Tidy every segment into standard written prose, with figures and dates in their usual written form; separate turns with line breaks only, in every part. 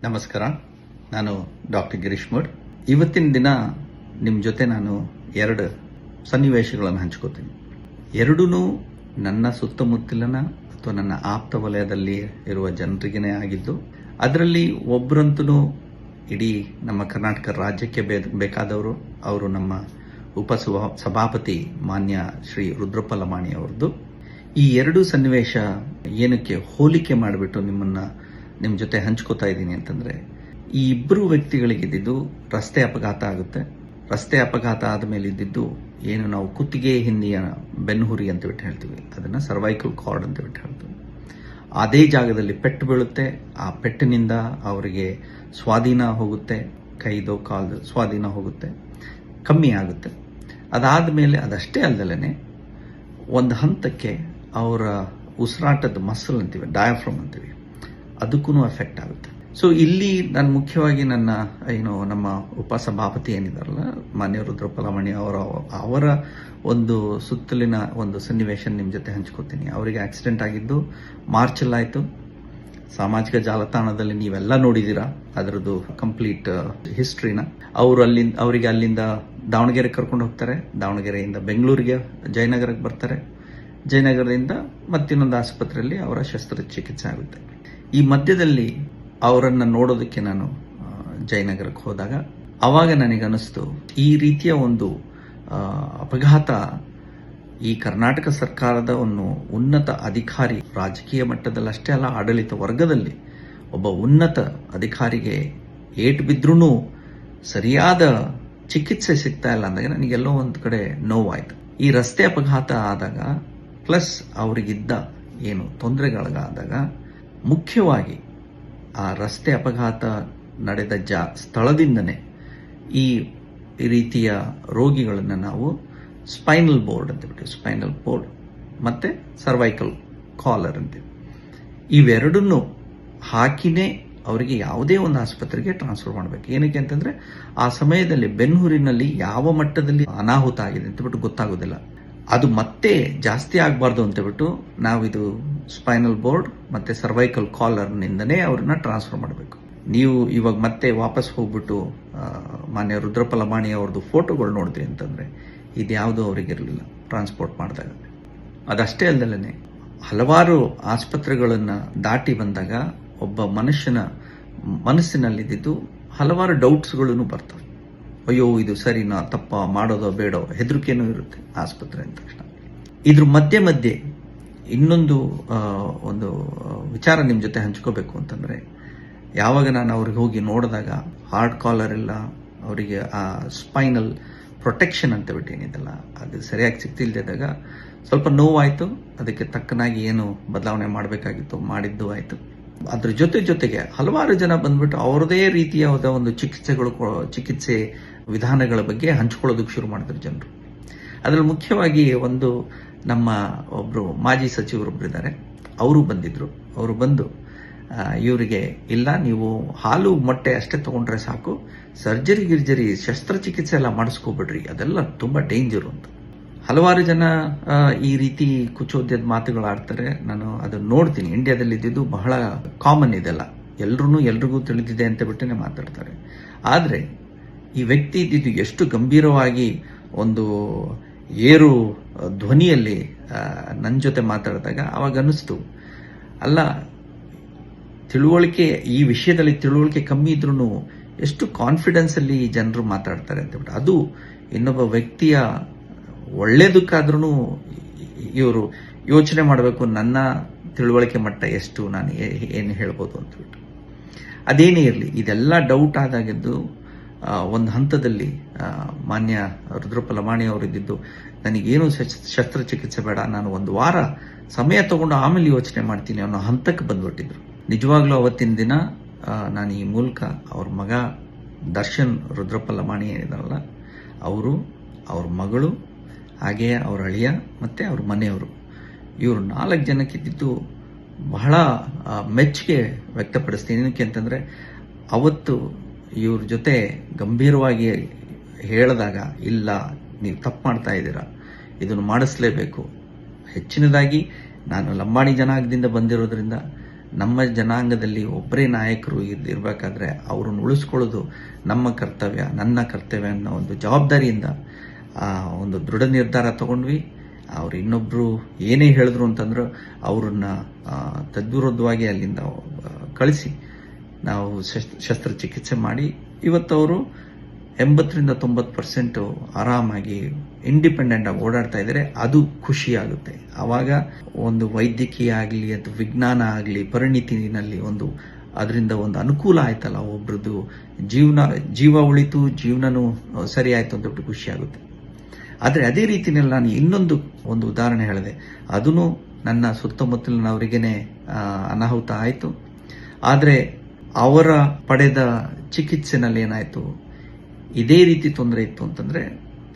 ನಮಸ್ಕಾರ. ನಾನು doctor Girish mood. ಇವತ್ತಿನ ದಿನ ನಿಮ್ಮ ಜೊತೆ ನಾನು ಎರಡು ಸನ್ನಿವೇಶಗಳನ್ನು ಹಂಚ್ಕೋತೀನಿ. ಎರಡೂ ನನ್ನ ಸುತ್ತಮುತ್ತಲಿನ ಅಥವಾ ನನ್ನ ಆಪ್ತ ವಲಯದಲ್ಲಿ ಇರುವ ಜನರಿಗೇ ಆಗಿದ್ದು. ಅದರಲ್ಲಿ ಒಬ್ಬರಂತೂ ಇಡೀ ನಮ್ಮ ಕರ್ನಾಟಕ ರಾಜ್ಯಕ್ಕೆ ಬೇಕಾದವರು. ಅವರು ನಮ್ಮ ಸಭಾಪತಿ ಮಾನ್ಯ ಶ್ರೀ ರುದ್ರಪ್ಪ ಲಮಾಣಿ ಅವರದ್ದು. ಈ ಎರಡು ಸನ್ನಿವೇಶ ಏನಕ್ಕೆ ಹೋಲಿಕೆ ಮಾಡಿಬಿಟ್ಟು ನಿಮ್ಮ ಜೊತೆ ಹಂಚ್ಕೋತಾ ಇದ್ದೀನಿ ಅಂತಂದ್ರೆ, ಈ ಇಬ್ಬರು ವ್ಯಕ್ತಿಗಳಿಗಿದ್ದು ರಸ್ತೆ ಅಪಘಾತ ಆಗುತ್ತೆ. ರಸ್ತೆ ಅಪಘಾತ ಆದಮೇಲೆ ಇದ್ದಿದ್ದು ಏನು ನಾವು ಕುತ್ತಿಗೆ ಹಿಂದಿಯ ಬೆನ್ನುಹುರಿ ಅಂತ ಬಿಟ್ಟು ಹೇಳ್ತೀವಿ, ಅದನ್ನ ಸರ್ವೈಕಲ್ ಕಾರ್ಡ್ ಅಂತ ಬಿಟ್ಟು ಹೇಳ್ತೀವಿ. ಅದೇ ಜಾಗದಲ್ಲಿ ಪೆಟ್ಟು ಬೀಳುತ್ತೆ. ಆ ಪೆಟ್ಟಿನಿಂದ ಅವರಿಗೆ ಸ್ವಾಧೀನ ಹೋಗುತ್ತೆ, ಕೈದು ಕಾಲ್ದು ಸ್ವಾಧೀನ ಹೋಗುತ್ತೆ, ಕಮ್ಮಿ ಆಗುತ್ತೆ. ಅದಾದಮೇಲೆ ಅದಷ್ಟೇ ಅಲ್ಲದಲೇ ಒಂದು ಹಂತಕ್ಕೆ ಅವರ ಉಸಿರಾಟದ ಮಸಲ್ ಅಂತೀವಿ, ಡಯಾಫ್ರಮ್ ಅಂತೀವಿ, ಅದಕ್ಕೂ ಎಫೆಕ್ಟ್ ಆಗುತ್ತೆ. ಸೊ ಇಲ್ಲಿ ನಾನು ಮುಖ್ಯವಾಗಿ ನಮ್ಮ ಉಪಸಭಾಪತಿ ಏನಿದಾರಲ್ಲ ಮಾನ್ಯ ರುದ್ರಪ್ಪ ಲಮಾಣಿ ಅವರ ಒಂದು ಸುತ್ತಲಿನ ಒಂದು ಸನ್ನಿವೇಶ ನಿಮ್ಮ ಜೊತೆ ಹಂಚ್ಕೋತೀನಿ. ಅವರಿಗೆ ಆಕ್ಸಿಡೆಂಟ್ ಆಗಿದ್ದು ಮಾರ್ಚಲ್ಲಾಯಿತು. ಸಾಮಾಜಿಕ ಜಾಲತಾಣದಲ್ಲಿ ನೀವೆಲ್ಲ ನೋಡಿದ್ದೀರಾ ಅದರದ್ದು ಕಂಪ್ಲೀಟ್ ಹಿಸ್ಟ್ರಿನ. ಅವರಿಗೆ ಅಲ್ಲಿಂದ ದಾವಣಗೆರೆ ಕರ್ಕೊಂಡು ಹೋಗ್ತಾರೆ. ದಾವಣಗೆರೆಯಿಂದ ಬೆಂಗಳೂರಿಗೆ ಜಯನಗರಕ್ಕೆ ಬರ್ತಾರೆ. ಜಯನಗರದಿಂದ ಮತ್ತಿನ್ನೊಂದು ಆಸ್ಪತ್ರೆಯಲ್ಲಿ ಅವರ ಶಸ್ತ್ರಚಿಕಿತ್ಸೆ ಆಗುತ್ತೆ. ಈ ಮಧ್ಯದಲ್ಲಿ ಅವರನ್ನು ನೋಡೋದಕ್ಕೆ ನಾನು ಜಯನಗರಕ್ಕೆ ಹೋದಾಗ ಆವಾಗ ನನಗನ್ನಿಸ್ತು, ಈ ರೀತಿಯ ಒಂದು ಅಪಘಾತ ಈ ಕರ್ನಾಟಕ ಸರ್ಕಾರದ ಒಂದು ಉನ್ನತ ಅಧಿಕಾರಿ, ರಾಜಕೀಯ ಮಟ್ಟದಲ್ಲಿ ಅಷ್ಟೇ ಅಲ್ಲ, ಆಡಳಿತ ವರ್ಗದಲ್ಲಿ ಒಬ್ಬ ಉನ್ನತ ಅಧಿಕಾರಿಗೆ ಏಟು ಬಿದ್ರೂ ಸರಿಯಾದ ಚಿಕಿತ್ಸೆ ಸಿಗ್ತಾ ಇಲ್ಲ ಅಂದಾಗ ನನಗೆಲ್ಲೋ ಒಂದು ಕಡೆ ನೋವಾಯಿತು. ಈ ರಸ್ತೆ ಅಪಘಾತ ಆದಾಗ ಪ್ಲಸ್ ಅವರಿಗಿದ್ದ ಏನು ತೊಂದರೆಗಳಾದಾಗ ಮುಖ್ಯವಾಗಿ ಆ ರಸ್ತೆ ಅಪಘಾತ ನಡೆದ ಸ್ಥಳದಿಂದನೇ ಈ ರೀತಿಯ ರೋಗಿಗಳನ್ನು ನಾವು ಸ್ಪೈನಲ್ ಬೋರ್ಡ್ ಅಂತ ಬಿಟ್ಟು, ಸ್ಪೈನಲ್ ಬೋರ್ಡ್ ಮತ್ತೆ ಸರ್ವೈಕಲ್ ಕಾಲರ್ ಅಂತೀವಿ, ಇವೆರಡನ್ನು ಹಾಕಿನೇ ಅವರಿಗೆ ಯಾವುದೇ ಒಂದು ಆಸ್ಪತ್ರೆಗೆ ಟ್ರಾನ್ಸ್ಫರ್ ಮಾಡಬೇಕು. ಏನಕ್ಕೆ ಅಂತಂದ್ರೆ ಆ ಸಮಯದಲ್ಲಿ ಬೆನ್ನುಹುರಿನಲ್ಲಿ ಯಾವ ಮಟ್ಟದಲ್ಲಿ ಅನಾಹುತ ಆಗಿದೆ ಅಂತ ಬಿಟ್ಟು ಗೊತ್ತಾಗೋದಿಲ್ಲ. ಅದು ಮತ್ತೆ ಜಾಸ್ತಿ ಆಗಬಾರ್ದು ಅಂತ ಬಿಟ್ಟು ನಾವಿದು ಸ್ಪೈನಲ್ ಬೋರ್ಡ್ ಮತ್ತೆ ಸರ್ವೈಕಲ್ ಕಾಲರ್ನಿಂದನೇ ಅವ್ರನ್ನ ಟ್ರಾನ್ಸ್ಫರ್ ಮಾಡಬೇಕು. ನೀವು ಇವಾಗ ಮತ್ತೆ ವಾಪಸ್ ಹೋಗ್ಬಿಟ್ಟು ಮಾನ್ಯ ರುದ್ರಪ್ಪ ಲಮಾಣಿ ಅವ್ರದ್ದು ಫೋಟೋಗಳು ನೋಡಿದ್ರಿ ಅಂತಂದ್ರೆ ಇದ್ಯಾವುದೂ ಅವರಿಗಿರಲಿಲ್ಲ ಟ್ರಾನ್ಸ್ಪೋರ್ಟ್ ಮಾಡಿದಾಗ. ಅದಷ್ಟೇ ಅಲ್ಲದಲೇ ಹಲವಾರು ಆಸ್ಪತ್ರೆಗಳನ್ನು ದಾಟಿ ಬಂದಾಗ ಒಬ್ಬ ಮನುಷ್ಯನ ಮನಸ್ಸಿನಲ್ಲಿದ್ದು ಹಲವಾರು ಡೌಟ್ಸ್ಗಳನ್ನು ಬರ್ತವೆ. ಅಯ್ಯೋ ಇದು ಸರಿನಾ ತಪ್ಪ, ಮಾಡೋದೋ ಬೇಡೋ ಹೆದರಿಕೆನೂ ಇರುತ್ತೆ ಆಸ್ಪತ್ರೆ ಅಂದ ತಕ್ಷಣ. ಇದ್ರ ಮಧ್ಯೆ ಇನ್ನೊಂದು ಒಂದು ವಿಚಾರ ನಿಮ್ಮ ಜೊತೆ ಹಂಚ್ಕೋಬೇಕು ಅಂತಂದ್ರೆ, ಯಾವಾಗ ನಾನು ಅವ್ರಿಗೆ ಹೋಗಿ ನೋಡಿದಾಗ ಹಾರ್ಡ್ ಕಾಲರ್ ಇಲ್ಲ, ಅವರಿಗೆ ಆ ಸ್ಪೈನಲ್ ಪ್ರೊಟೆಕ್ಷನ್ ಅಂತ ಬಿಟ್ಟು ಏನಿದೆಲ್ಲ ಅದು ಸರಿಯಾಗಿ ಸಿಗ್ತಿಲ್ದಿದ್ದಾಗ ಸ್ವಲ್ಪ ನೋವಾಯಿತು. ಅದಕ್ಕೆ ತಕ್ಕನಾಗಿ ಏನು ಬದಲಾವಣೆ ಮಾಡಬೇಕಾಗಿತ್ತು ಮಾಡಿದ್ದು ಆಯಿತು. ಅದ್ರ ಜೊತೆಗೆ ಹಲವಾರು ಜನ ಬಂದ್ಬಿಟ್ಟು ಅವರದೇ ರೀತಿಯ ಒಂದು ಚಿಕಿತ್ಸೆ ವಿಧಾನಗಳ ಬಗ್ಗೆ ಹಂಚ್ಕೊಳ್ಳೋದಕ್ಕೆ ಶುರು ಮಾಡಿದ್ರು ಜನರು. ಅದರಲ್ಲಿ ಮುಖ್ಯವಾಗಿ ಒಂದು ನಮ್ಮ ಒಬ್ರು ಮಾಜಿ ಸಚಿವರೊಬ್ರು ಇದ್ದಾರೆ, ಅವರು ಬಂದಿದ್ರು. ಅವರು ಬಂದು ಇವರಿಗೆ ಇಲ್ಲ, ನೀವು ಹಾಲು ಮೊಟ್ಟೆ ಅಷ್ಟೇ ತಗೊಂಡ್ರೆ ಸಾಕು, ಸರ್ಜರಿ ಶಸ್ತ್ರಚಿಕಿತ್ಸೆ ಎಲ್ಲ ಮಾಡಿಸ್ಕೋಬಿಡ್ರಿ, ಅದೆಲ್ಲ ತುಂಬಾ ಡೇಂಜರು ಅಂತ. ಹಲವಾರು ಜನ ಈ ರೀತಿ ಕುಚೋದ್ಯದ ಮಾತುಗಳು ಆಡ್ತಾರೆ. ನಾನು ಅದನ್ನು ನೋಡ್ತೀನಿ. ಇಂಡಿಯಾದಲ್ಲಿ ಇದ್ದಿದ್ದು ಬಹಳ ಕಾಮನ್ ಇದೆಲ್ಲ, ಎಲ್ರಿಗೂ ತಿಳಿದಿದೆ ಅಂತ ಬಿಟ್ಟೇ ಮಾತಾಡ್ತಾರೆ. ಆದರೆ ಈ ವ್ಯಕ್ತಿ ಇದ್ದಿದ್ದು ಎಷ್ಟು ಗಂಭೀರವಾಗಿ ಒಂದು ಏರು ಧ್ವನಿಯಲ್ಲಿ ನನ್ನ ಜೊತೆ ಮಾತಾಡಿದಾಗ ಅವಾಗ ಅನ್ನಿಸ್ತು, ಅಲ್ಲ ಈ ವಿಷಯದಲ್ಲಿ ತಿಳುವಳಿಕೆ ಕಮ್ಮಿ ಇದ್ರೂ ಎಷ್ಟು ಕಾನ್ಫಿಡೆನ್ಸ್ ಅಲ್ಲಿ ಜನರು ಮಾತಾಡ್ತಾರೆ ಅಂತ ಬಿಟ್ಟು. ಅದು ಇನ್ನೊಬ್ಬ ವ್ಯಕ್ತಿಯ ಒಳ್ಳೇದಕ್ಕಾದ್ರೂ ಇವರು ಯೋಚನೆ ಮಾಡಬೇಕು, ನನ್ನ ತಿಳುವಳಿಕೆ ಮಟ್ಟ ಎಷ್ಟು, ನಾನು ಏನು ಹೇಳ್ಬೋದು ಅಂತ ಬಿಟ್ಟು. ಅದೇನೇ ಇರಲಿ, ಇದೆಲ್ಲ ಡೌಟ್ ಆದಾಗಿದ್ದು ಒಂದು ಹಂತದಲ್ಲಿ ಮಾನ್ಯ ರುದ್ರಪ್ಪ ಲಮಾಣಿ ಅವರಿದ್ದು ನನಗೇನು ಶಸ್ತ್ರಚಿಕಿತ್ಸೆ ಬೇಡ, ನಾನು ಒಂದು ವಾರ ಸಮಯ ತಗೊಂಡು ಆಮೇಲೆ ಯೋಚನೆ ಮಾಡ್ತೀನಿ ಅನ್ನೋ ಹಂತಕ್ಕೆ ಬಂದ್ಬಿಟ್ಟಿದ್ರು. ನಿಜವಾಗ್ಲೂ ಅವತ್ತಿನ ದಿನ ನಾನು ಈ ಮೂಲಕ ಅವ್ರ ಮಗ ದರ್ಶನ್ ರುದ್ರಪ್ಪ ಲಮಾಣಿ ಏನಿದಾರಲ್ಲ, ಅವರು, ಅವ್ರ ಮಗಳು, ಹಾಗೆಯೇ ಅವ್ರ ಅಳಿಯ ಮತ್ತೆ ಅವ್ರ ಮನೆಯವರು, ಇವರು 4 ಜನಕ್ಕಿದ್ದು ಬಹಳ ಮೆಚ್ಚುಗೆ ವ್ಯಕ್ತಪಡಿಸ್ತೀನಿ. ಏನಕ್ಕೆ ಅಂತಂದ್ರೆ ಅವತ್ತು ಇವ್ರ ಜೊತೆ ಗಂಭೀರವಾಗಿ ಹೇಳಿದಾಗ, ಇಲ್ಲ ನೀವು ತಪ್ಪು ಮಾಡ್ತಾ ಇದ್ದೀರಾ, ಇದನ್ನು ಮಾಡಿಸ್ಲೇಬೇಕು. ಹೆಚ್ಚಿನದಾಗಿ ನಾನು ಲಂಬಾಣಿ ಜನಾಂಗದಿಂದ ಬಂದಿರೋದ್ರಿಂದ ನಮ್ಮ ಜನಾಂಗದಲ್ಲಿ ಒಬ್ಬರೇ ನಾಯಕರು ಇರಬೇಕಾದ್ರೆ ಅವ್ರನ್ನ ಉಳಿಸ್ಕೊಳ್ಳೋದು ನಮ್ಮ ಕರ್ತವ್ಯ, ನನ್ನ ಕರ್ತವ್ಯ ಅನ್ನೋ ಒಂದು ಜವಾಬ್ದಾರಿಯಿಂದ ಒಂದು ದೃಢ ನಿರ್ಧಾರ ತಗೊಂಡ್ವಿ. ಅವ್ರು ಇನ್ನೊಬ್ರು ಏನೇ ಹೇಳಿದ್ರು ಅಂತಂದ್ರೆ ಅವ್ರನ್ನ ತದ್ವಿರುದ್ಧವಾಗಿ ಅಲ್ಲಿಂದ ಕಳಿಸಿ ನಾವು ಶಸ್ತ್ರಚಿಕಿತ್ಸೆ ಮಾಡಿ ಇವತ್ತವರು 80-90% ಆರಾಮಾಗಿ ಇಂಡಿಪೆಂಡೆಂಟ್ ಆಗಿ ಓಡಾಡ್ತಾ ಇದ್ದಾರೆ. ಅದು ಖುಷಿಯಾಗುತ್ತೆ. ಆವಾಗ ಒಂದು ವೈದ್ಯಕೀಯ ಆಗಲಿ ಅಥವಾ ವಿಜ್ಞಾನ ಆಗಲಿ ಪರಿಣಿತಿನಲ್ಲಿ ಅದರಿಂದ ಒಂದು ಅನುಕೂಲ ಆಯ್ತಲ್ಲ, ಒಬ್ರದ್ದು ಜೀವ ಉಳಿತು, ಜೀವನನೂ ಸರಿ ಆಯ್ತು ಅಂತ ಖುಷಿ ಆಗುತ್ತೆ. ಆದರೆ ಅದೇ ರೀತಿಯಲ್ಲಿ ನಾನು ಇನ್ನೊಂದು ಉದಾಹರಣೆ ಹೇಳಿದೆ, ಅದೂ ನನ್ನ ಸುತ್ತಮುತ್ತಲಿನವರಿಗೇನೆ ಅನಾಹುತ ಆಯಿತು. ಆದರೆ ಅವರ ಪಡೆದ ಚಿಕಿತ್ಸೆನಲ್ಲಿ ಏನಾಯಿತು, ಇದೇ ರೀತಿ ತೊಂದರೆ ಇತ್ತು ಅಂತಂದ್ರೆ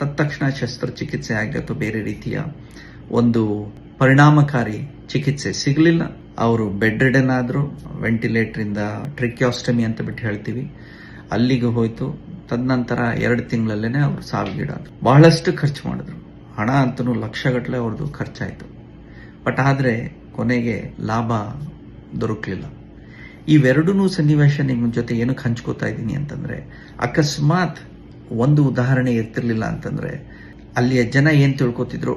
ತತ್ಕ್ಷಣ ಶಸ್ತ್ರಚಿಕಿತ್ಸೆ ಆಗಲಿ ಅಥವಾ ಬೇರೆ ರೀತಿಯ ಒಂದು ಪರಿಣಾಮಕಾರಿ ಚಿಕಿತ್ಸೆ ಸಿಗಲಿಲ್ಲ. ಅವರು ಬೆಡ್ ರಿಡನ್ ಆದರು. ವೆಂಟಿಲೇಟರಿಂದ ಟ್ರಿಕ್ಯಾಸ್ಟಮಿ ಅಂತ ಬಿಟ್ಟು ಹೇಳ್ತೀವಿ, ಅಲ್ಲಿಗೆ ಹೋಯ್ತು. ತದನಂತರ 2 ತಿಂಗಳಲ್ಲೇನೆ ಅವರು ಸಾವಿಗೀಡಾದ್ರು. ಬಹಳಷ್ಟು ಖರ್ಚು ಮಾಡಿದ್ರು, ಹಣ ಅಂತೂ ಲಕ್ಷಗಟ್ಟಲೆ ಅವ್ರದ್ದು ಖರ್ಚಾಯಿತು. ಬಟ್ ಆದರೆ ಕೊನೆಗೆ ಲಾಭ ದೊರಕಲಿಲ್ಲ. ಇವೆರಡೂ ಸನ್ನಿವೇಶ ನಿಮ್ಮ ಜೊತೆ ಏನಕ್ಕೆ ಹಂಚ್ಕೋತಾ ಇದ್ದೀನಿ ಅಂತಂದ್ರೆ, ಅಕಸ್ಮಾತ್ ಒಂದು ಉದಾಹರಣೆ ಇರ್ತಿರ್ಲಿಲ್ಲ ಅಂತಂದ್ರೆ ಅಲ್ಲಿಯ ಜನ ಏನ್ ತಿಳ್ಕೊತಿದ್ರು,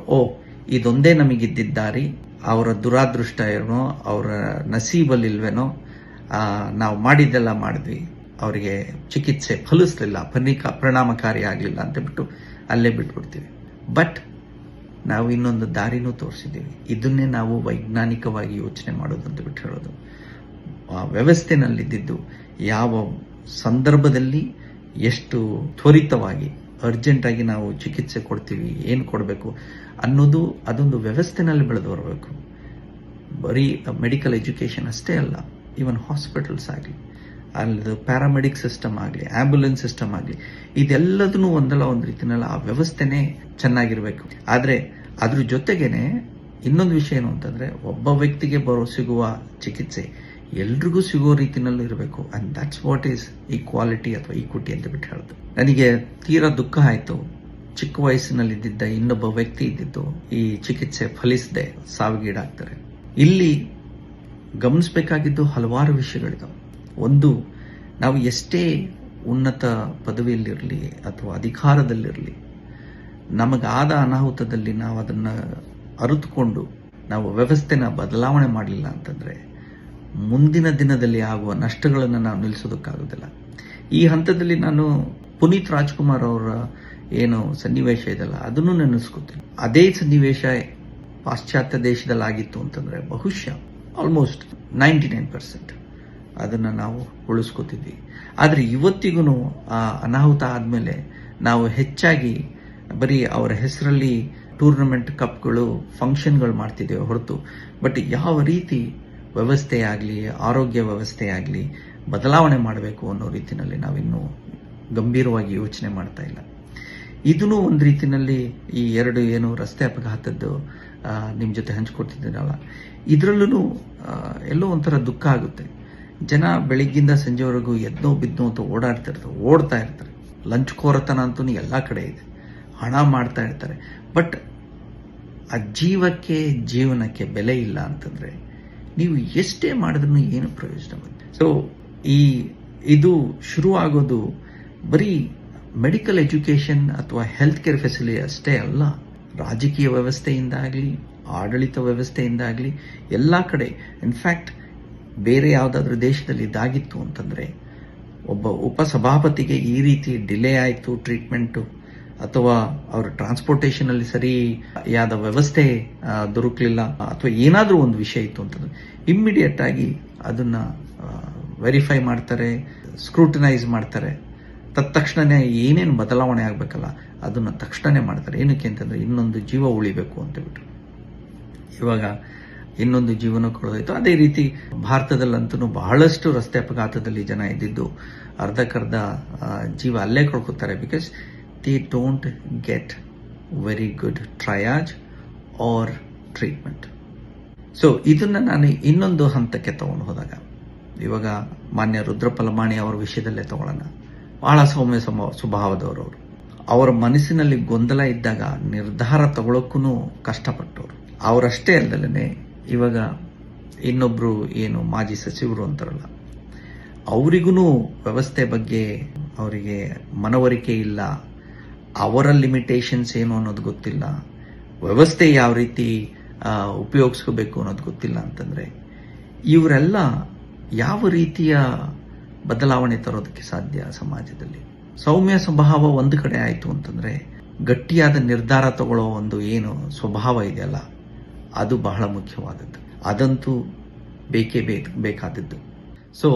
ಇದೊಂದೇ ನಮಗಿದ್ದಿದ್ದಾರಿ, ಅವರ ದುರಾದೃಷ್ಟ ಏನೋ, ಅವರ ನಸೀಬಲ್ಲಿಲ್ವೇನೋ, ನಾವು ಮಾಡಿದ್ದೆಲ್ಲ ಮಾಡಿದ್ವಿ, ಅವರಿಗೆ ಚಿಕಿತ್ಸೆ ಫಲಿಸ್ಲಿಲ್ಲ, ಪರಿಣಾಮಕಾರಿ ಆಗಲಿಲ್ಲ ಅಂತ ಬಿಟ್ಟು ಅಲ್ಲೇ ಬಿಟ್ಬಿಡ್ತೀವಿ. ಬಟ್ ನಾವು ಇನ್ನೊಂದು ದಾರಿನೂ ತೋರಿಸಿದ್ದೀವಿ. ಇದನ್ನೇ ನಾವು ವೈಜ್ಞಾನಿಕವಾಗಿ ಯೋಚನೆ ಮಾಡೋದು ಅಂತ ಬಿಟ್ಟು ಹೇಳೋದು. ವ್ಯವಸ್ಥೆನಲ್ಲಿದ್ದು ಯಾವ ಸಂದರ್ಭದಲ್ಲಿ ಎಷ್ಟು ತ್ವರಿತವಾಗಿ ಅರ್ಜೆಂಟಾಗಿ ನಾವು ಚಿಕಿತ್ಸೆ ಕೊಡ್ತೀವಿ, ಏನು ಕೊಡಬೇಕು ಅನ್ನೋದು ಅದೊಂದು ವ್ಯವಸ್ಥೆನಲ್ಲಿ ಬೆಳೆದು ಬರಬೇಕು. ಬರೀ ಮೆಡಿಕಲ್ ಎಜುಕೇಷನ್ ಅಷ್ಟೇ ಅಲ್ಲ, ಈವನ್ ಹಾಸ್ಪಿಟಲ್ಸ್ ಆಗಲಿ, ಅಲ್ಲದು ಪ್ಯಾರಾಮೆಡಿಕ್ ಸಿಸ್ಟಮ್ ಆಗಲಿ, ಆಂಬ್ಯುಲೆನ್ಸ್ ಸಿಸ್ಟಮ್ ಆಗಲಿ, ಇದೆಲ್ಲದೂ ಒಂದಲ್ಲ ಒಂದು ರೀತಿಯಲ್ಲಿ ಆ ವ್ಯವಸ್ಥೆನೇ ಚೆನ್ನಾಗಿರಬೇಕು. ಆದರೆ ಅದ್ರ ಜೊತೆಗೇನೆ ಇನ್ನೊಂದು ವಿಷಯ ಏನು ಅಂತಂದ್ರೆ, ಒಬ್ಬ ವ್ಯಕ್ತಿಗೆ ಸಿಗುವ ಚಿಕಿತ್ಸೆ ಎಲ್ರಿಗೂ ಸಿಗೋ ರೀತಿನಲ್ಲೂ ಇರಬೇಕು. And that's what is equality ಅಥವಾ ಈಕ್ವಿಟಿ ಅಂತ ಬಿಟ್ಟು ಹೇಳೋದು. ನನಗೆ ತೀರಾ ದುಃಖ ಆಯಿತು. ಚಿಕ್ಕ ವಯಸ್ಸಿನಲ್ಲಿದ್ದ ಇನ್ನೊಬ್ಬ ವ್ಯಕ್ತಿ ಇದ್ದಿದ್ದು ಈ ಚಿಕಿತ್ಸೆ ಫಲಿಸದೆ ಸಾವಿಗೀಡಾಗ್ತಾರೆ. ಇಲ್ಲಿ ಗಮನಿಸಬೇಕಾಗಿದ್ದು ಹಲವಾರು ವಿಷಯಗಳಿದಾವೆ. ಒಂದು, ನಾವು ಎಷ್ಟೇ ಉನ್ನತ ಪದವಿಯಲ್ಲಿರಲಿ ಅಥವಾ ಅಧಿಕಾರದಲ್ಲಿರಲಿ, ನಮಗಾದ ಅನಾಹುತದಲ್ಲಿ ನಾವು ಅದನ್ನು ಅರಿತುಕೊಂಡು ನಾವು ವ್ಯವಸ್ಥೆನ ಬದಲಾವಣೆ ಮಾಡಲಿಲ್ಲ ಅಂತಂದರೆ ಮುಂದಿನ ದಿನದಲ್ಲಿ ಆಗುವ ನಷ್ಟಗಳನ್ನು ನಾವು ನಿಲ್ಲಿಸೋದಕ್ಕಾಗೋದಿಲ್ಲ. ಈ ಹಂತದಲ್ಲಿ ನಾನು ಪುನೀತ್ ರಾಜ್ಕುಮಾರ್ ಅವರ ಏನು ಸನ್ನಿವೇಶ ಇದೆಯಲ್ಲ ಅದನ್ನು ನೆನೆಸ್ಕೊತೀನಿ. ಅದೇ ಸನ್ನಿವೇಶ ಪಾಶ್ಚಾತ್ಯ ದೇಶದಲ್ಲಿ ಆಗಿತ್ತು ಅಂತಂದರೆ ಬಹುಶಃ ಆಲ್ಮೋಸ್ಟ್ 99% ಅದನ್ನು ನಾವು ಉಳಿಸ್ಕೊತಿದ್ವಿ. ಆದರೆ ಇವತ್ತಿಗೂ ಆ ಅನಾಹುತ ಆದಮೇಲೆ ನಾವು ಹೆಚ್ಚಾಗಿ ಬರೀ ಅವರ ಹೆಸರಲ್ಲಿ ಟೂರ್ನಮೆಂಟ್ ಕಪ್ಗಳು ಫಂಕ್ಷನ್ಗಳು ಮಾಡ್ತಿದ್ದೇವೆ ಹೊರತು, ಬಟ್ ಯಾವ ರೀತಿ ವ್ಯವಸ್ಥೆ ಆಗಲಿ, ಆರೋಗ್ಯ ವ್ಯವಸ್ಥೆ ಆಗಲಿ ಬದಲಾವಣೆ ಮಾಡಬೇಕು ಅನ್ನೋ ರೀತಿಯಲ್ಲಿ ನಾವಿನ್ನೂ ಗಂಭೀರವಾಗಿ ಯೋಚನೆ ಮಾಡ್ತಾ ಇಲ್ಲ. ಇದೂ ಒಂದು ರೀತಿಯಲ್ಲಿ ಈ 2 ಏನು ರಸ್ತೆ ಅಪಘಾತದ್ದು ನಿಮ್ಮ ಜೊತೆ ಹಂಚ್ಕೊಡ್ತಿದ್ದೀನಲ್ಲ, ಇದರಲ್ಲೂ ಎಲ್ಲೋ ಒಂಥರ ದುಃಖ ಆಗುತ್ತೆ. ಜನ ಬೆಳಿಗ್ಗಿಂದ ಸಂಜೆವರೆಗೂ ಎದ್ನೋ ಬಿದ್ನೋ ಅಂತ ಓಡ್ತಾ ಇರ್ತಾರೆ. ಲಂಚ್ ಕೋರತನ ಅಂತೂ ಎಲ್ಲ ಕಡೆ ಇದೆ, ಹಣ ಮಾಡ್ತಾ ಇರ್ತಾರೆ. ಬಟ್ ಆ ಜೀವನಕ್ಕೆ ಬೆಲೆ ಇಲ್ಲ ಅಂತಂದ್ರೆ ನೀವು ಎಷ್ಟೇ ಮಾಡಿದ್ರೂ ಏನು ಪ್ರಯೋಜನ ಬಂತು. ಸೊ ಇದು ಶುರು ಆಗೋದು ಬರೀ ಮೆಡಿಕಲ್ ಎಜುಕೇಷನ್ ಅಥವಾ ಹೆಲ್ತ್ ಕೇರ್ ಫೆಸಿಲಿಟಿ ಅಷ್ಟೇ ಅಲ್ಲ, ರಾಜಕೀಯ ವ್ಯವಸ್ಥೆಯಿಂದ ಆಗಲಿ, ಆಡಳಿತ ವ್ಯವಸ್ಥೆಯಿಂದ ಆಗಲಿ, ಎಲ್ಲ ಕಡೆ. ಇನ್ಫ್ಯಾಕ್ಟ್ ಬೇರೆ ಯಾವುದಾದ್ರೂ ದೇಶದಲ್ಲಿ ಇದಾಗಿತ್ತು ಅಂತಂದರೆ ಒಬ್ಬ ಉಪಸಭಾಪತಿಗೆ ಈ ರೀತಿ ಡಿಲೇ ಆಯಿತು ಟ್ರೀಟ್ಮೆಂಟು, ಅಥವಾ ಅವ್ರ ಟ್ರಾನ್ಸ್ಪೋರ್ಟೇಷನಲ್ಲಿ ಸರಿಯಾದ ವ್ಯವಸ್ಥೆ ದೊರಕಲಿಲ್ಲ, ಅಥವಾ ಏನಾದರೂ ಒಂದು ವಿಷಯ ಇತ್ತು ಅಂತಂದ್ರೆ ಇಮ್ಮಿಡಿಯೇಟ್ ಆಗಿ ಅದನ್ನ ವೆರಿಫೈ ಮಾಡ್ತಾರೆ, ಸ್ಕ್ರೂಟನೈಸ್ ಮಾಡ್ತಾರೆ. ತಕ್ಷಣನೇ ಏನೇನು ಬದಲಾವಣೆ ಆಗಬೇಕಲ್ಲ ಅದನ್ನು ತಕ್ಷಣನೇ ಮಾಡ್ತಾರೆ. ಏನಕ್ಕೆ ಅಂತಂದರೆ ಇನ್ನೊಂದು ಜೀವ ಉಳಿಬೇಕು ಅಂತ ಬಿಟ್ಟು. ಇವಾಗ ಇನ್ನೊಂದು ಜೀವನ ಕಳೆದೋಯ್ತು. ಅದೇ ರೀತಿ ಭಾರತದಲ್ಲಂತೂ ಬಹಳಷ್ಟು ರಸ್ತೆ ಅಪಘಾತದಲ್ಲಿ ಜನ ಇದ್ದಿದ್ದು ಅರ್ಧಕ್ಕರ್ಧ ಜೀವ ಅಲ್ಲೇ ಕಳ್ಕೊತಾರೆ. Because they don't get very good triage or treatment. So ಇದನ್ನ ನಾನು ಇನ್ನೊಂದು ಹಂತಕ್ಕೆ ತಗೊಂಡು ಹೋದಾಗ, ಇವಾಗ ಮಾನ್ಯ ರುದ್ರಪಲಮಾಣಿ ಅವರ ವಿಷಯದಲ್ಲೇ ತಗೊಳ್ಳೋಣ. ಬಹಳ ಸೌಮ್ಯ ಸ್ವಭಾವದವರು. ಅವರ ಮನಸ್ಸಿನಲ್ಲಿ ಗೊಂದಲ ಇದ್ದಾಗ ನಿರ್ಧಾರ ತಗೊಳ್ಳೋಕ್ಕೂ ಕಷ್ಟಪಟ್ಟವರು. ಅವರಷ್ಟೇ ಅಲ್ಲದಲ್ಲೇ ಇವಾಗ ಇನ್ನೊಬ್ರು ಏನು ಮಾಜಿ ಸಚಿವರು ಅಂತಾರಲ್ಲ, ಅವರಿಗೂ ವ್ಯವಸ್ಥೆ ಬಗ್ಗೆ ಅವರಿಗೆ ಮನವರಿಕೆ ಇಲ್ಲ, ಅವರ ಲಿಮಿಟೇಷನ್ಸ್ ಏನು ಅನ್ನೋದು ಗೊತ್ತಿಲ್ಲ, ವ್ಯವಸ್ಥೆ ಯಾವ ರೀತಿ ಉಪಯೋಗಿಸ್ಕೋಬೇಕು ಅನ್ನೋದು ಗೊತ್ತಿಲ್ಲ ಅಂತಂದ್ರೆ ಇವರೆಲ್ಲ ಯಾವ ರೀತಿಯ ಬದಲಾವಣೆ ತರೋದಕ್ಕೆ ಸಾಧ್ಯ ಸಮಾಜದಲ್ಲಿ? ಸೌಮ್ಯ ಸ್ವಭಾವ ಒಂದು ಕಡೆ ಆಯಿತು ಅಂತಂದ್ರೆ ಗಟ್ಟಿಯಾದ ನಿರ್ಧಾರ ತಗೊಳ್ಳೋ ಒಂದು ಏನು ಸ್ವಭಾವ ಇದೆಯಲ್ಲ, ಅದು ಬಹಳ ಮುಖ್ಯವಾದದ್ದು. ಅದಂತೂ ಬೇಕೇ ಬೇಕಾದದ್ದು. ಸೊ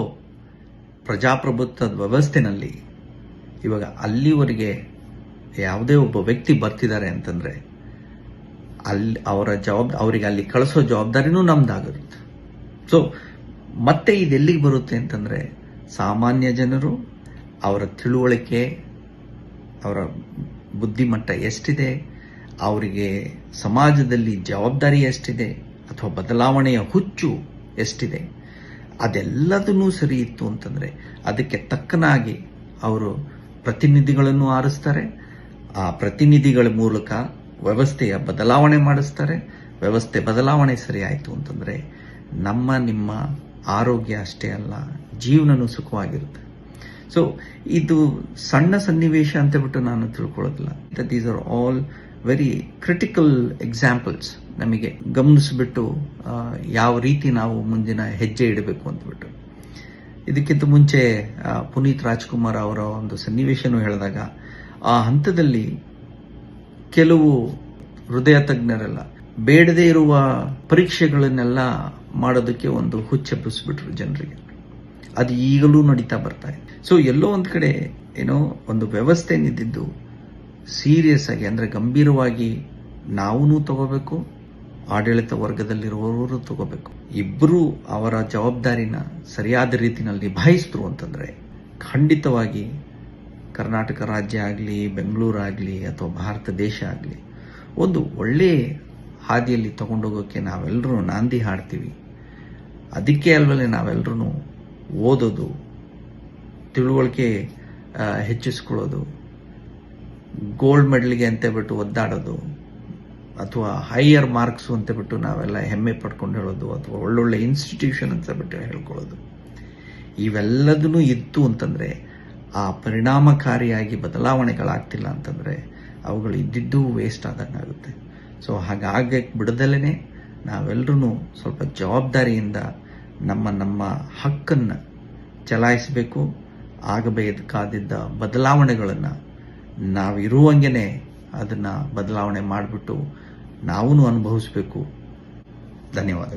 ಪ್ರಜಾಪ್ರಭುತ್ವದ ವ್ಯವಸ್ಥೆನಲ್ಲಿ ಇವಾಗ ಅಲ್ಲಿವರೆಗೆ ಯಾವುದೇ ಒಬ್ಬ ವ್ಯಕ್ತಿ ಬರ್ತಿದ್ದಾರೆ ಅಂತಂದ್ರೆ ಅಲ್ಲಿ ಅವರಿಗೆ ಅಲ್ಲಿ ಕಳಿಸೋ ಜವಾಬ್ದಾರಿನೂ ನಮ್ದಾಗಿರುತ್ತೆ. ಸೊ ಮತ್ತೆ ಇದೆಲ್ಲಿಗೆ ಬರುತ್ತೆ ಅಂತಂದ್ರೆ ಸಾಮಾನ್ಯ ಜನರು, ಅವರ ತಿಳುವಳಿಕೆ, ಅವರ ಬುದ್ಧಿಮಟ್ಟ ಎಷ್ಟಿದೆ, ಅವರಿಗೆ ಸಮಾಜದಲ್ಲಿ ಜವಾಬ್ದಾರಿ ಎಷ್ಟಿದೆ ಅಥವಾ ಬದಲಾವಣೆಯ ಹುಚ್ಚು ಎಷ್ಟಿದೆ, ಅದೆಲ್ಲದನ್ನೂ ಸರಿ ಇತ್ತು ಅಂತಂದ್ರೆ ಅದಕ್ಕೆ ತಕ್ಕನಾಗಿ ಅವರು ಪ್ರತಿನಿಧಿಗಳನ್ನು ಆರಿಸ್ತಾರೆ. ಆ ಪ್ರತಿನಿಧಿಗಳ ಮೂಲಕ ವ್ಯವಸ್ಥೆಯ ಬದಲಾವಣೆ ಮಾಡಿಸ್ತಾರೆ. ವ್ಯವಸ್ಥೆ ಬದಲಾವಣೆ ಸರಿ ಆಯಿತು ಅಂತಂದ್ರೆ ನಿಮ್ಮ ಆರೋಗ್ಯ ಅಷ್ಟೇ ಅಲ್ಲ, ಜೀವನನೂ ಸುಖವಾಗಿರುತ್ತೆ. ಸೊ ಇದು ಸಣ್ಣ ಸನ್ನಿವೇಶ ಅಂತ ಬಿಟ್ಟು ನಾನು ತಿಳ್ಕೊಳ್ಳೋದಿಲ್ಲ. These are all very critical examples, ನಮಗೆ ಗಮನಿಸ್ಬಿಟ್ಟು ಯಾವ ರೀತಿ ನಾವು ಮುಂದಿನ ಹೆಜ್ಜೆ ಇಡಬೇಕು ಅಂತಬಿಟ್ಟು. ಇದಕ್ಕಿಂತ ಮುಂಚೆ ಪುನೀತ್ ರಾಜ್ಕುಮಾರ್ ಅವರ ಒಂದು ಸನ್ನಿವೇಶನೂ ಹೇಳಿದಾಗ ಆ ಹಂತದಲ್ಲಿ ಕೆಲವು ಹೃದಯ ತಜ್ಞರೆಲ್ಲ ಬೇಡದೇ ಇರುವ ಪರೀಕ್ಷೆಗಳನ್ನೆಲ್ಲ ಮಾಡೋದಕ್ಕೆ ಒಂದು ಹುಚ್ಚೆಬ್ಬಿಸ್ಬಿಟ್ರು ಜನರಿಗೆ. ಅದು ಈಗಲೂ ನಡೀತಾ ಬರ್ತಾ ಇದೆ. ಸೊ ಎಲ್ಲೋ ಒಂದು ಕಡೆ ಏನೋ ಒಂದು ವ್ಯವಸ್ಥೆ ನಿಂತಿದ್ದು ಸೀರಿಯಸ್ ಆಗಿ, ಅಂದ್ರೆ ಗಂಭೀರವಾಗಿ ನಾವೂ ತಗೋಬೇಕು, ಆಡಳಿತ ವರ್ಗದಲ್ಲಿರುವವರು ತಗೋಬೇಕು. ಇಬ್ಬರು ಅವರ ಜವಾಬ್ದಾರಿನ ಸರಿಯಾದ ರೀತಿಯಲ್ಲಿ ನಿಭಾಯಿಸಿದ್ರು ಅಂತಂದ್ರೆ ಖಂಡಿತವಾಗಿ ಕರ್ನಾಟಕ ರಾಜ್ಯ ಆಗಲಿ, ಬೆಂಗಳೂರು ಆಗಲಿ ಅಥವಾ ಭಾರತ ದೇಶ ಆಗಲಿ ಒಂದು ಒಳ್ಳೆ ಹಾದಿಯಲ್ಲಿ ತಗೊಂಡೋಗೋಕ್ಕೆ ನಾವೆಲ್ಲರೂ ನಾಂದಿ ಹಾಡ್ತೀವಿ. ಅದಕ್ಕೆ ಅಲ್ವಲ್ಲೇ ನಾವೆಲ್ಲರೂ ಓದೋದು, ತಿಳುವಳಿಕೆ ಹೆಚ್ಚಿಸ್ಕೊಳ್ಳೋದು, ಗೋಲ್ಡ್ ಮೆಡಲ್ಗೆ ಅಂತ ಬಿಟ್ಟು ಒದ್ದಾಡೋದು, ಅಥವಾ ಹೈಯರ್ ಮಾರ್ಕ್ಸು ಅಂತ ಬಿಟ್ಟು ನಾವೆಲ್ಲ ಹೆಮ್ಮೆ ಪಡ್ಕೊಂಡು ಹೇಳೋದು, ಅಥವಾ ಒಳ್ಳೊಳ್ಳೆ ಇನ್ಸ್ಟಿಟ್ಯೂಷನ್ ಅಂತ ಬಿಟ್ಟು ಹೇಳ್ಕೊಳ್ಳೋದು, ಇವೆಲ್ಲದೂ ಇತ್ತು ಅಂತಂದ್ರೆ ಆ ಪರಿಣಾಮಕಾರಿಯಾಗಿ ಬದಲಾವಣೆಗಳಾಗ್ತಿಲ್ಲ ಅಂತಂದ್ರೆ ಅವುಗಳು ಇದ್ದಿದ್ದೂ ವೇಸ್ಟ್ ಆದಂಗಾಗುತ್ತೆ. ಸೊ ಹಾಗಾಗಿ ಬಿಡದಲ್ಲೇ ನಾವೆಲ್ಲರೂ ಸ್ವಲ್ಪ ಜವಾಬ್ದಾರಿಯಿಂದ ನಮ್ಮ ಹಕ್ಕನ್ನು ಚಲಾಯಿಸಬೇಕು. ಆಗಬೇಕಾದಿದ್ದ ಬದಲಾವಣೆಗಳನ್ನು ನಾವಿರುವಂಗೆನೆ ಅದನ್ನು ಬದಲಾವಣೆ ಮಾಡಿಬಿಟ್ಟು ನಾವೂ ಅನುಭವಿಸಬೇಕು. ಧನ್ಯವಾದಗಳು.